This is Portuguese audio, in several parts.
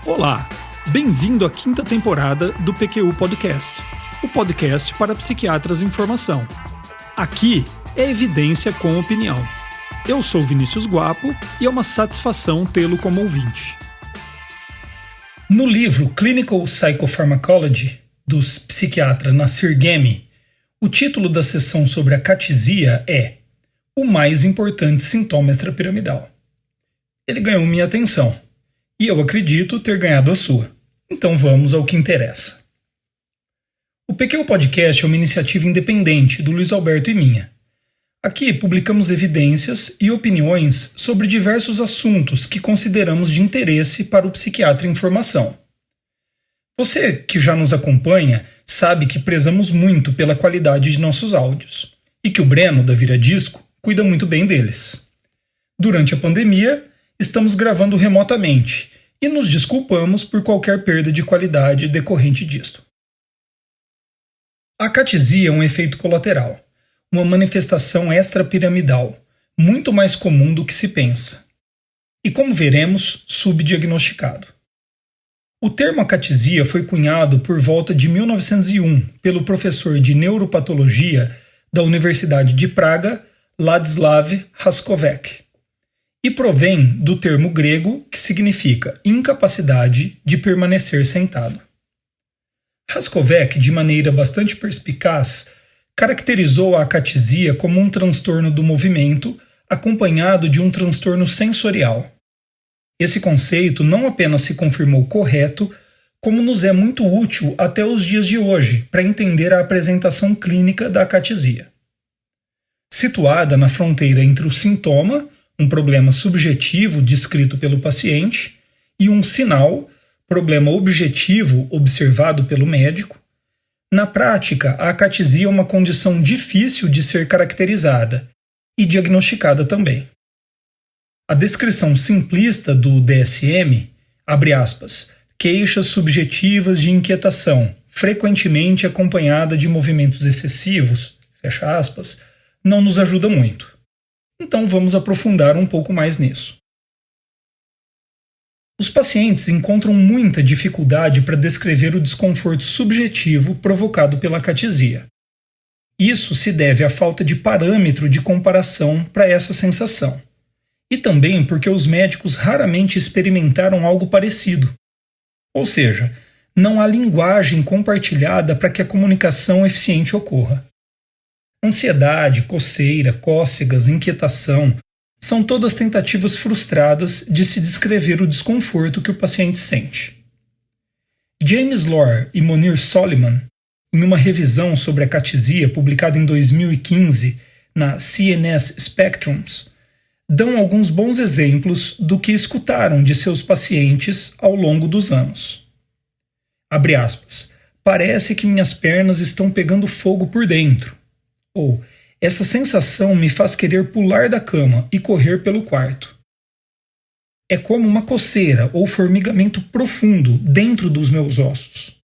Olá, bem-vindo à 5ª temporada do PQU Podcast, o podcast para psiquiatras em formação. Aqui é evidência com opinião. Eu sou Vinícius Guapo e é uma satisfação tê-lo como ouvinte. No livro Clinical Psychopharmacology, do psiquiatra Nassir Ghaemi, o título da sessão sobre a cachizia é O mais importante sintoma extrapiramidal. Ele ganhou minha atenção, e eu acredito ter ganhado a sua. Então vamos ao que interessa. O PQU Podcast é uma iniciativa independente do Luiz Alberto e minha. Aqui publicamos evidências e opiniões sobre diversos assuntos que consideramos de interesse para o psiquiatra em formação. Você que já nos acompanha sabe que prezamos muito pela qualidade de nossos áudios e que o Breno, da Vira Disco, cuida muito bem deles. Durante a pandemia, estamos gravando remotamente e nos desculpamos por qualquer perda de qualidade decorrente disto. A cachizia é um efeito colateral, uma manifestação extrapiramidal, muito mais comum do que se pensa. E como veremos, subdiagnosticado. O termo acachizia foi cunhado por volta de 1901 pelo professor de neuropatologia da Universidade de Praga, Ladislav Hraškovič, e provém do termo grego que significa incapacidade de permanecer sentado. Hraškovič, de maneira bastante perspicaz, caracterizou a acachizia como um transtorno do movimento acompanhado de um transtorno sensorial. Esse conceito não apenas se confirmou correto, como nos é muito útil até os dias de hoje para entender a apresentação clínica da acachizia. Situada na fronteira entre o sintoma, um problema subjetivo descrito pelo paciente, e um sinal, problema objetivo observado pelo médico, na prática, a acachizia é uma condição difícil de ser caracterizada e diagnosticada também. A descrição simplista do DSM, abre aspas, queixas subjetivas de inquietação, frequentemente acompanhada de movimentos excessivos, fecha aspas, não nos ajuda muito. Então vamos aprofundar um pouco mais nisso. Os pacientes encontram muita dificuldade para descrever o desconforto subjetivo provocado pela acachizia. Isso se deve à falta de parâmetro de comparação para essa sensação. E também porque os médicos raramente experimentaram algo parecido. Ou seja, não há linguagem compartilhada para que a comunicação eficiente ocorra. Ansiedade, coceira, cócegas, inquietação são todas tentativas frustradas de se descrever o desconforto que o paciente sente. James Lohr e Monir Soliman, em uma revisão sobre a cachizia publicada em 2015 na CNS Spectrums, dão alguns bons exemplos do que escutaram de seus pacientes ao longo dos anos. Abre aspas, parece que minhas pernas estão pegando fogo por dentro. Ou, essa sensação me faz querer pular da cama e correr pelo quarto. É como uma coceira ou formigamento profundo dentro dos meus ossos.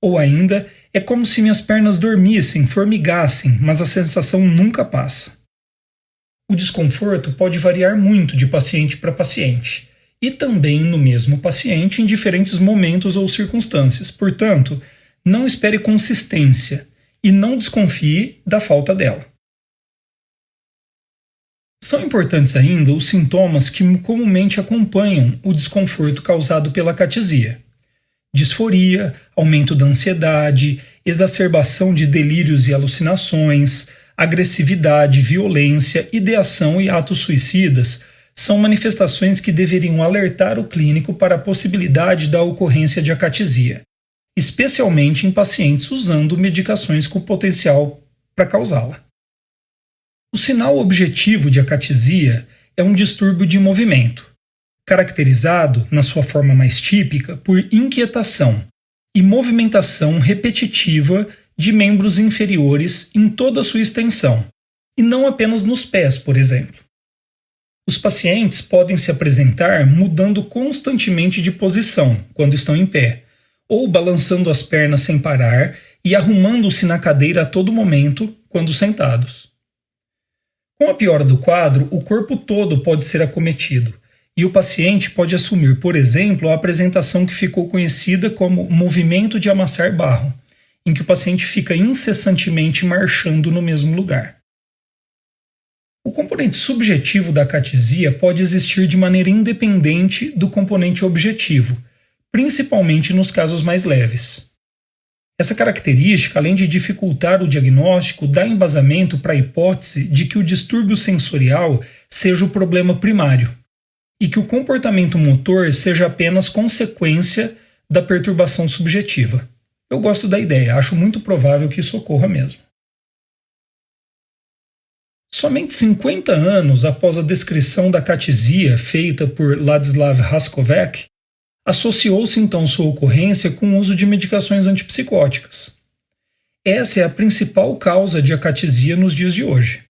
Ou ainda, é como se minhas pernas dormissem, formigassem, mas a sensação nunca passa. O desconforto pode variar muito de paciente para paciente, e também no mesmo paciente em diferentes momentos ou circunstâncias. Portanto, não espere consistência e não desconfie da falta dela. São importantes ainda os sintomas que comumente acompanham o desconforto causado pela acachizia. Disforia, aumento da ansiedade, exacerbação de delírios e alucinações, agressividade, violência, ideação e atos suicidas são manifestações que deveriam alertar o clínico para a possibilidade da ocorrência de acachizia, especialmente em pacientes usando medicações com potencial para causá-la. O sinal objetivo de acachizia é um distúrbio de movimento, caracterizado, na sua forma mais típica, por inquietação e movimentação repetitiva de membros inferiores em toda a sua extensão, e não apenas nos pés, por exemplo. Os pacientes podem se apresentar mudando constantemente de posição quando estão em pé, ou balançando as pernas sem parar e arrumando-se na cadeira a todo momento quando sentados. Com a piora do quadro, o corpo todo pode ser acometido, e o paciente pode assumir, por exemplo, a apresentação que ficou conhecida como movimento de amassar barro, em que o paciente fica incessantemente marchando no mesmo lugar. O componente subjetivo da acatesia pode existir de maneira independente do componente objetivo, principalmente nos casos mais leves. Essa característica, além de dificultar o diagnóstico, dá embasamento para a hipótese de que o distúrbio sensorial seja o problema primário e que o comportamento motor seja apenas consequência da perturbação subjetiva. Eu gosto da ideia, acho muito provável que isso ocorra mesmo. Somente 50 anos após a descrição da acatesia feita por Ladislav Raskovec, associou-se então sua ocorrência com o uso de medicações antipsicóticas. Essa é a principal causa de acatesia nos dias de hoje.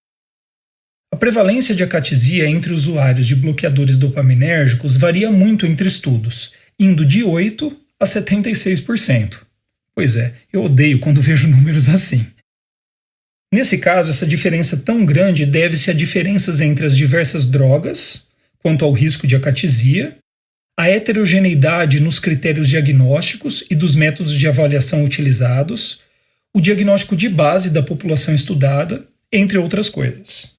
A prevalência de acatesia entre usuários de bloqueadores dopaminérgicos varia muito entre estudos, indo de 8% a 76%. Pois é, eu odeio quando vejo números assim. Nesse caso, essa diferença tão grande deve-se a diferenças entre as diversas drogas, quanto ao risco de acatesia, a heterogeneidade nos critérios diagnósticos e dos métodos de avaliação utilizados, o diagnóstico de base da população estudada, entre outras coisas.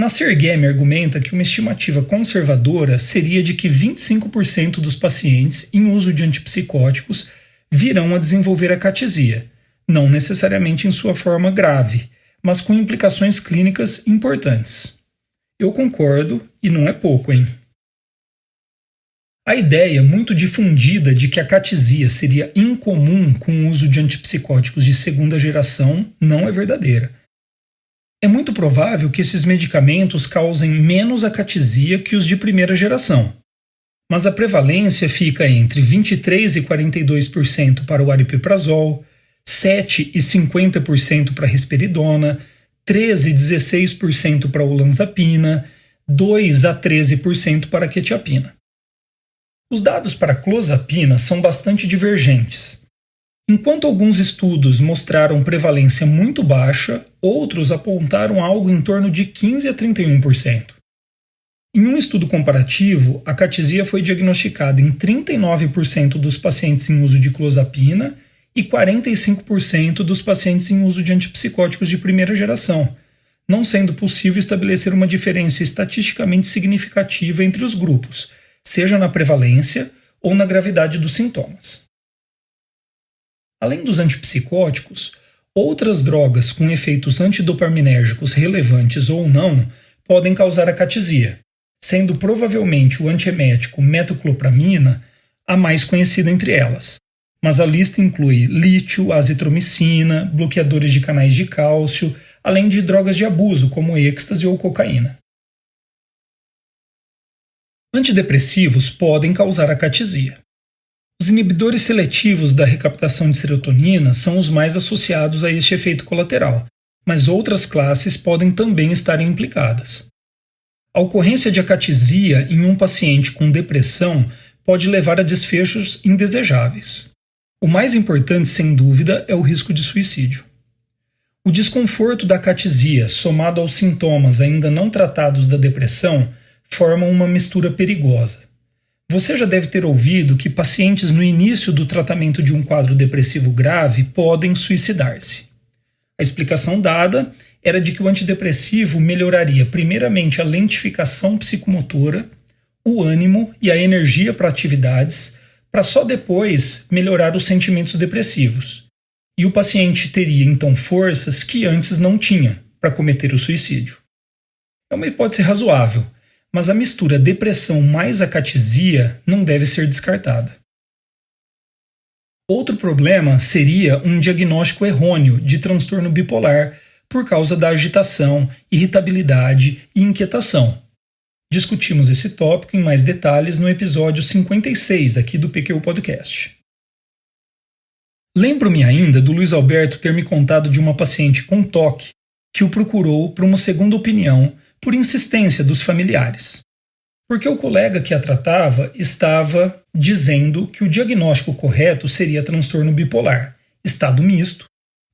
Nasser Ghem argumenta que uma estimativa conservadora seria de que 25% dos pacientes em uso de antipsicóticos virão a desenvolver acatesia, não necessariamente em sua forma grave, mas com implicações clínicas importantes. Eu concordo, e não é pouco, hein? A ideia muito difundida de que a acatesia seria incomum com o uso de antipsicóticos de segunda geração não é verdadeira. É muito provável que esses medicamentos causem menos acatesia que os de primeira geração, mas a prevalência fica entre 23% e 42% para o aripiprazol, 7% e 50% para a risperidona, 13% e 16% para a olanzapina, 2% a 13% para a quetiapina. Os dados para a clozapina são bastante divergentes. Enquanto alguns estudos mostraram prevalência muito baixa, outros apontaram algo em torno de 15% a 31%. Em um estudo comparativo, a acatesia foi diagnosticada em 39% dos pacientes em uso de clozapina e 45% dos pacientes em uso de antipsicóticos de primeira geração, não sendo possível estabelecer uma diferença estatisticamente significativa entre os grupos, seja na prevalência ou na gravidade dos sintomas. Além dos antipsicóticos, outras drogas com efeitos antidopaminérgicos relevantes ou não podem causar acatesia, sendo provavelmente o antiemético metoclopramina a mais conhecida entre elas, mas a lista inclui lítio, azitromicina, bloqueadores de canais de cálcio, além de drogas de abuso como êxtase ou cocaína. Antidepressivos podem causar acatesia. Os inibidores seletivos da recaptação de serotonina são os mais associados a este efeito colateral, mas outras classes podem também estar implicadas. A ocorrência de acatesia em um paciente com depressão pode levar a desfechos indesejáveis. O mais importante, sem dúvida, é o risco de suicídio. O desconforto da acatesia, somado aos sintomas ainda não tratados da depressão, formam uma mistura perigosa. Você já deve ter ouvido que pacientes no início do tratamento de um quadro depressivo grave podem suicidar-se. A explicação dada era de que o antidepressivo melhoraria primeiramente a lentificação psicomotora, o ânimo e a energia para atividades, para só depois melhorar os sentimentos depressivos. E o paciente teria então forças que antes não tinha para cometer o suicídio. É uma hipótese razoável, mas a mistura depressão mais acatesia não deve ser descartada. Outro problema seria um diagnóstico errôneo de transtorno bipolar por causa da agitação, irritabilidade e inquietação. Discutimos esse tópico em mais detalhes no episódio 56 aqui do PQ Podcast. Lembro-me ainda do Luiz Alberto ter me contado de uma paciente com TOC que o procurou por uma segunda opinião por insistência dos familiares, porque o colega que a tratava estava dizendo que o diagnóstico correto seria transtorno bipolar, estado misto,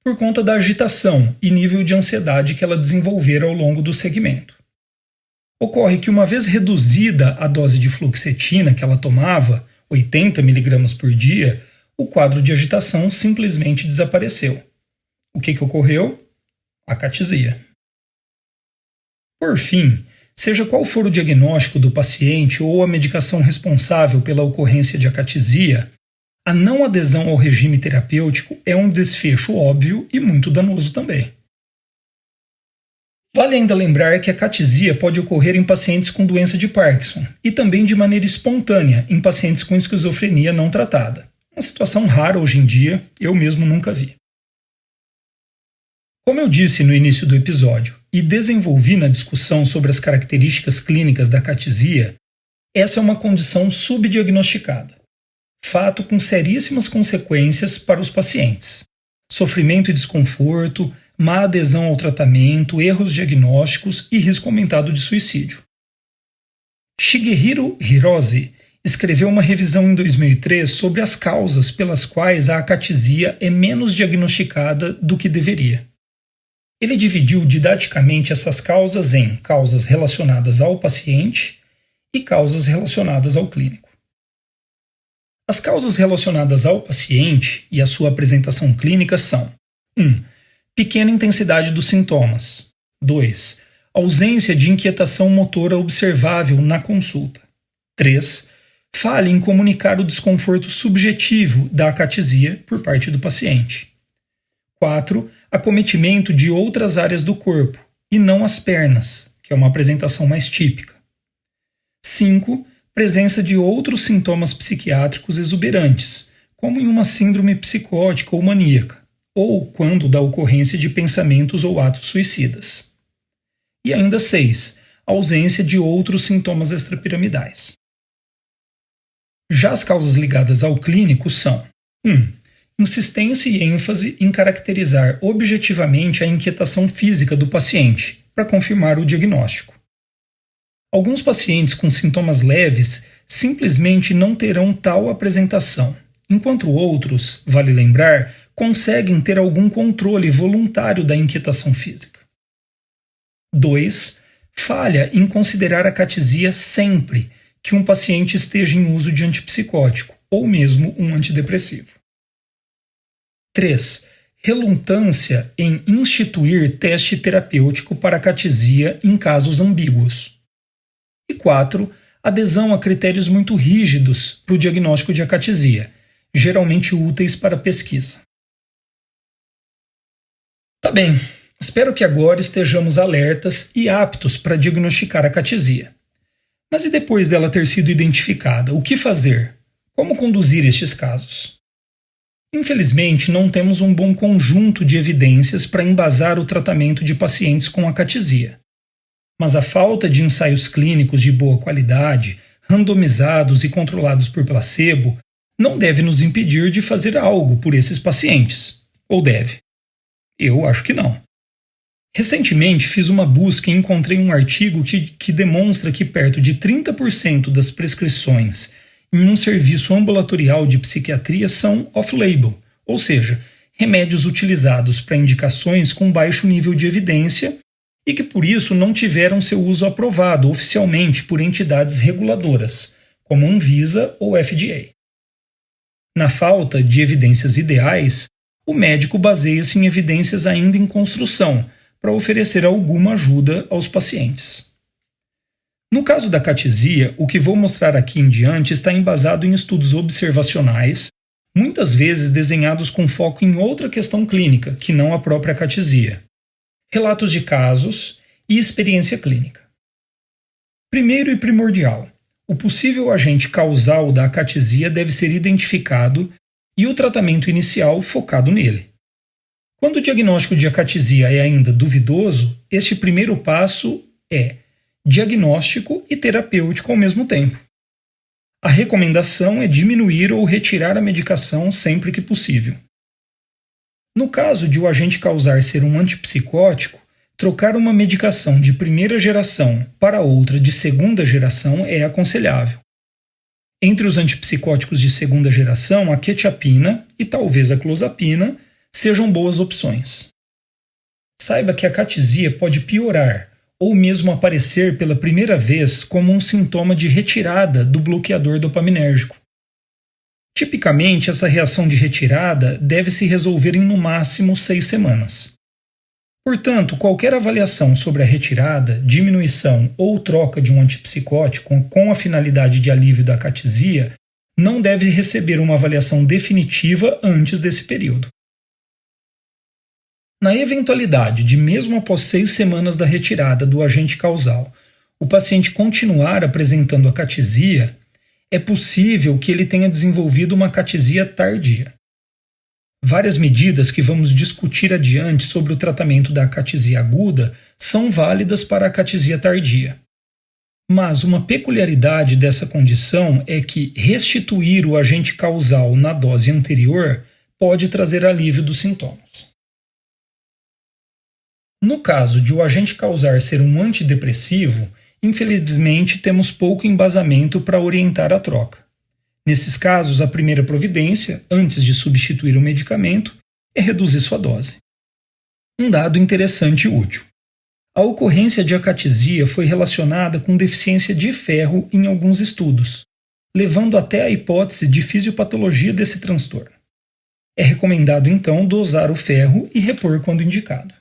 por conta da agitação e nível de ansiedade que ela desenvolvera ao longo do segmento. ocorre que uma vez reduzida a dose de fluoxetina que ela tomava, 80 mg por dia, o quadro de agitação simplesmente desapareceu. O que ocorreu? Acatesia. Por fim, seja qual for o diagnóstico do paciente ou a medicação responsável pela ocorrência de acatesia, a não adesão ao regime terapêutico é um desfecho óbvio e muito danoso também. Vale ainda lembrar que a acatesia pode ocorrer em pacientes com doença de Parkinson e também de maneira espontânea em pacientes com esquizofrenia não tratada. Uma situação rara hoje em dia, eu mesmo nunca vi. Como eu disse no início do episódio e desenvolvi na discussão sobre as características clínicas da acatesia, essa é uma condição subdiagnosticada. Fato com seríssimas consequências para os pacientes. Sofrimento e desconforto, má adesão ao tratamento, erros diagnósticos e risco aumentado de suicídio. Shigehiro Hirose escreveu uma revisão em 2003 sobre as causas pelas quais a acatesia é menos diagnosticada do que deveria. Ele dividiu didaticamente essas causas em causas relacionadas ao paciente e causas relacionadas ao clínico. As causas relacionadas ao paciente e a sua apresentação clínica são: 1. Pequena intensidade dos sintomas. 2. Ausência de inquietação motora observável na consulta. 3. Falha em comunicar o desconforto subjetivo da acatesia por parte do paciente. 4. Acometimento de outras áreas do corpo, e não as pernas, que é uma apresentação mais típica. 5. Presença de outros sintomas psiquiátricos exuberantes, como em uma síndrome psicótica ou maníaca, ou quando da ocorrência de pensamentos ou atos suicidas. E ainda 6. Ausência de outros sintomas extrapiramidais. Já as causas ligadas ao clínico são: 1. Insistência e ênfase em caracterizar objetivamente a inquietação física do paciente, para confirmar o diagnóstico. Alguns pacientes com sintomas leves simplesmente não terão tal apresentação, enquanto outros, vale lembrar, conseguem ter algum controle voluntário da inquietação física. 2. Falha em considerar a acatesia sempre que um paciente esteja em uso de antipsicótico ou mesmo um antidepressivo. 3. Relutância em instituir teste terapêutico para acatesia em casos ambíguos. E 4. Adesão a critérios muito rígidos para o diagnóstico de acatesia, geralmente úteis para pesquisa. Tá bem, espero que agora estejamos alertas e aptos para diagnosticar a acatesia. Mas e depois dela ter sido identificada, o que fazer? Como conduzir estes casos? Infelizmente, não temos um bom conjunto de evidências para embasar o tratamento de pacientes com acatesia. Mas a falta de ensaios clínicos de boa qualidade, randomizados e controlados por placebo, não deve nos impedir de fazer algo por esses pacientes. Ou deve? Eu acho que não. Recentemente fiz uma busca e encontrei um artigo que demonstra que perto de 30% das prescrições em um serviço ambulatorial de psiquiatria são off-label, ou seja, remédios utilizados para indicações com baixo nível de evidência e que por isso não tiveram seu uso aprovado oficialmente por entidades reguladoras, como Anvisa ou FDA. Na falta de evidências ideais, o médico baseia-se em evidências ainda em construção para oferecer alguma ajuda aos pacientes. No caso da acatesia, o que vou mostrar aqui em diante está embasado em estudos observacionais, muitas vezes desenhados com foco em outra questão clínica, que não a própria acatesia, relatos de casos e experiência clínica. Primeiro e primordial, o possível agente causal da acatesia deve ser identificado e o tratamento inicial focado nele. Quando o diagnóstico de acatesia é ainda duvidoso, este primeiro passo é diagnóstico e terapêutico ao mesmo tempo. A recomendação é diminuir ou retirar a medicação sempre que possível. No caso de o agente causar ser um antipsicótico, trocar uma medicação de primeira geração para outra de segunda geração é aconselhável. Entre os antipsicóticos de segunda geração, a quetiapina e talvez a clozapina sejam boas opções. Saiba que a acatesia pode piorar ou mesmo aparecer pela primeira vez como um sintoma de retirada do bloqueador dopaminérgico. Tipicamente, essa reação de retirada deve se resolver em no máximo 6 semanas. Portanto, qualquer avaliação sobre a retirada, diminuição ou troca de um antipsicótico com a finalidade de alívio da acatesia não deve receber uma avaliação definitiva antes desse período. Na eventualidade de, mesmo após 6 semanas da retirada do agente causal, o paciente continuar apresentando acatesia, é possível que ele tenha desenvolvido uma acatesia tardia. Várias medidas que vamos discutir adiante sobre o tratamento da acatesia aguda são válidas para a acatesia tardia. Mas uma peculiaridade dessa condição é que restituir o agente causal na dose anterior pode trazer alívio dos sintomas. No caso de o agente causar ser um antidepressivo, infelizmente temos pouco embasamento para orientar a troca. Nesses casos, a primeira providência, antes de substituir o medicamento, é reduzir sua dose. Um dado interessante e útil. A ocorrência de acatesia foi relacionada com deficiência de ferro em alguns estudos, levando até a hipótese de fisiopatologia desse transtorno. É recomendado, então, dosar o ferro e repor quando indicado.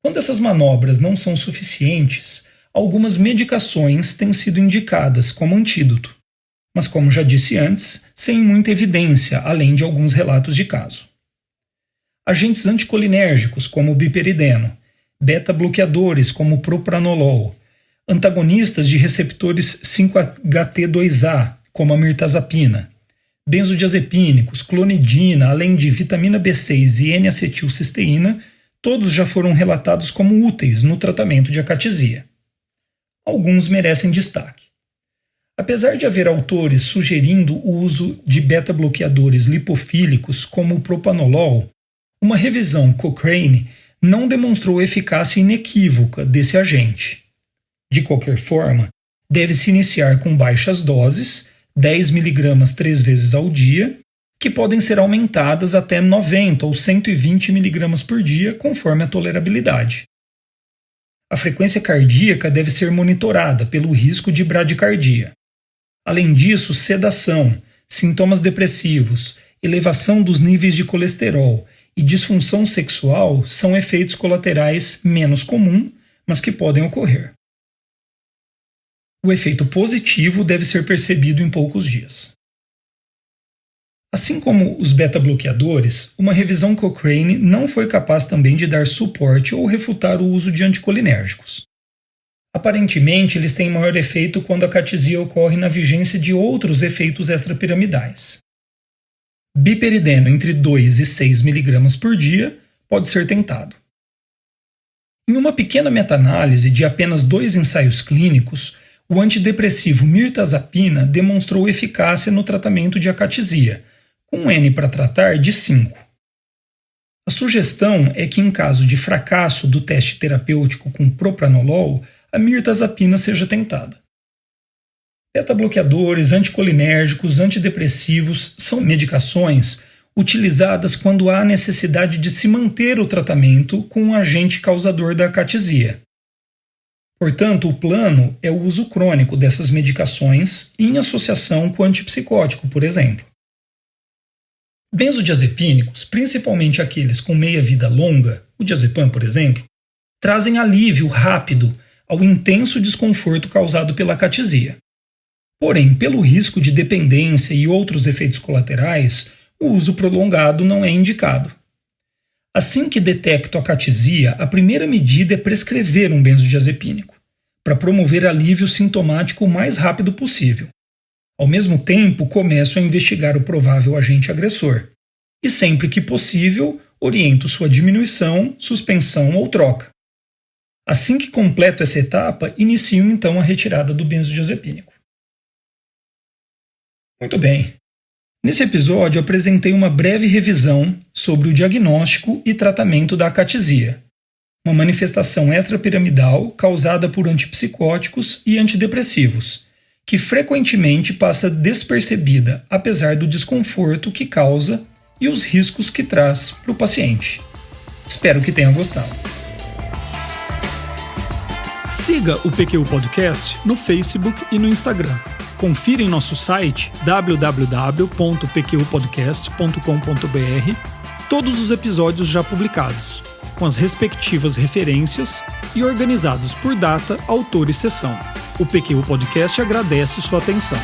Quando essas manobras não são suficientes, algumas medicações têm sido indicadas como antídoto, mas, como já disse antes, sem muita evidência, além de alguns relatos de caso. Agentes anticolinérgicos, como o biperideno, beta-bloqueadores, como o propranolol, antagonistas de receptores 5-HT2A, como a mirtazapina, benzodiazepínicos, clonidina, além de vitamina B6 e N-acetilcisteína, todos já foram relatados como úteis no tratamento de acatesia. Alguns merecem destaque. Apesar de haver autores sugerindo o uso de beta-bloqueadores lipofílicos como o propranolol, uma revisão Cochrane não demonstrou eficácia inequívoca desse agente. De qualquer forma, deve-se iniciar com baixas doses, 10 mg 3 vezes ao dia, que podem ser aumentadas até 90 ou 120 mg por dia, conforme a tolerabilidade. A frequência cardíaca deve ser monitorada pelo risco de bradicardia. Além disso, sedação, sintomas depressivos, elevação dos níveis de colesterol e disfunção sexual são efeitos colaterais menos comuns, mas que podem ocorrer. O efeito positivo deve ser percebido em poucos dias. Assim como os beta-bloqueadores, uma revisão Cochrane não foi capaz também de dar suporte ou refutar o uso de anticolinérgicos. Aparentemente, eles têm maior efeito quando a acatesia ocorre na vigência de outros efeitos extrapiramidais. Biperideno entre 2 e 6 mg por dia pode ser tentado. Em uma pequena meta-análise de apenas 2 ensaios clínicos, o antidepressivo mirtazapina demonstrou eficácia no tratamento de acatesia, com N para tratar de 5. A sugestão é que, em caso de fracasso do teste terapêutico com propranolol, a mirtazapina seja tentada. Beta-bloqueadores, anticolinérgicos, antidepressivos são medicações utilizadas quando há necessidade de se manter o tratamento com um agente causador da acatesia. Portanto, o plano é o uso crônico dessas medicações em associação com antipsicótico, por exemplo. Benzodiazepínicos, principalmente aqueles com meia-vida longa, o diazepam, por exemplo, trazem alívio rápido ao intenso desconforto causado pela acatesia. Porém, pelo risco de dependência e outros efeitos colaterais, o uso prolongado não é indicado. Assim que detecto acatesia, a primeira medida é prescrever um benzodiazepínico, para promover alívio sintomático o mais rápido possível. Ao mesmo tempo, começo a investigar o provável agente agressor e, sempre que possível, oriento sua diminuição, suspensão ou troca. Assim que completo essa etapa, inicio então a retirada do benzodiazepínico. Muito bem. Nesse episódio, apresentei uma breve revisão sobre o diagnóstico e tratamento da acatesia, uma manifestação extrapiramidal causada por antipsicóticos e antidepressivos, que frequentemente passa despercebida apesar do desconforto que causa e os riscos que traz para o paciente. Espero que tenha gostado. Siga o PQU Podcast no Facebook e no Instagram. Confira em nosso site www.pqpodcast.com.br todos os episódios já publicados, com as respectivas referências e organizados por data, autor e sessão. O PQU Podcast agradece sua atenção.